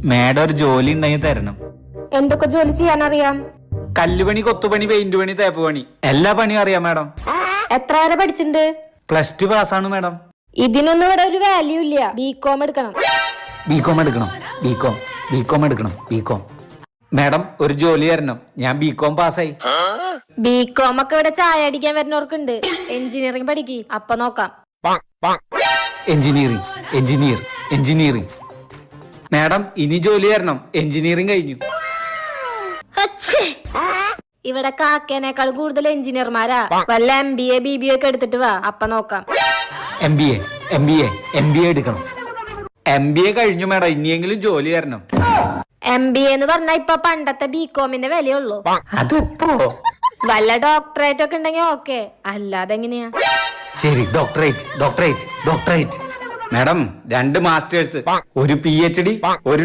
Madam ഒരു ജോലി ഉണ്ടെങ്കിൽ തരണം. എന്തൊക്കെ ജോലി ചെയ്യാൻ അറിയാം? കല്ലുപണി, കൊത്തുപണി, പെയിന്റ് പണി, തേപ്പ് പണി, എല്ലാ പണിയും അറിയാം മാഡം. എത്ര വരെ പഠിച്ചിട്ടുണ്ട്? +2 പാസ്സാണ് മാഡം. ഇതിനൊന്നും ഇവിടെ ഒരു വാല്യൂ ഇല്ല. ബികോം എടുക്കണം. ബികോം എടുക്കണം. ബികോം എടുക്കണം. ബികോം. മാഡം ഒരു ജോലി തരണം. ഞാൻ ബികോം പാസ്സായി. ബികോം ഒക്കെ ഇവിടെ ചായ അടിക്കാൻ വരുന്നവർക്കുണ്ട്. എഞ്ചിനീയറിംഗ് പഠിക്ക്, അപ്പൊ നോക്കാം. എഞ്ചിനീയറിംഗ്. മാഡം ഇനി ജോലി തരണം. എഞ്ചിനീയറിംഗ് കഴിഞ്ഞു. ഇവിടെ കാക്കേനേക്കാൾ കൂടുതൽ എഞ്ചിനീയർമാരാ. വല്ല MBA BBA ഒക്കെ എടുത്തിട്ട് വാ, അപ്പൊ നോക്കാം. MBA എടുക്കണം. MBA കഴിഞ്ഞു മാഡം. ഇനിയെങ്കിലും ജോലി തരണം. MBA എന്ന് പറഞ്ഞാ ഇപ്പൊ പണ്ടത്തെ ബികോമിന്റെ വിലയുള്ളൂ. അതിപ്പോ വല്ല ഡോക്ടറേറ്റ് ഒക്കെ ഉണ്ടെങ്കിൽ ഓക്കെ, അല്ലാതെ എങ്ങനെയാ? ശരി, ഡോക്ടറേറ്റ്. മാഡം 2 മാസ്റ്റേഴ്സ്, ഒരു PhD, ഒരു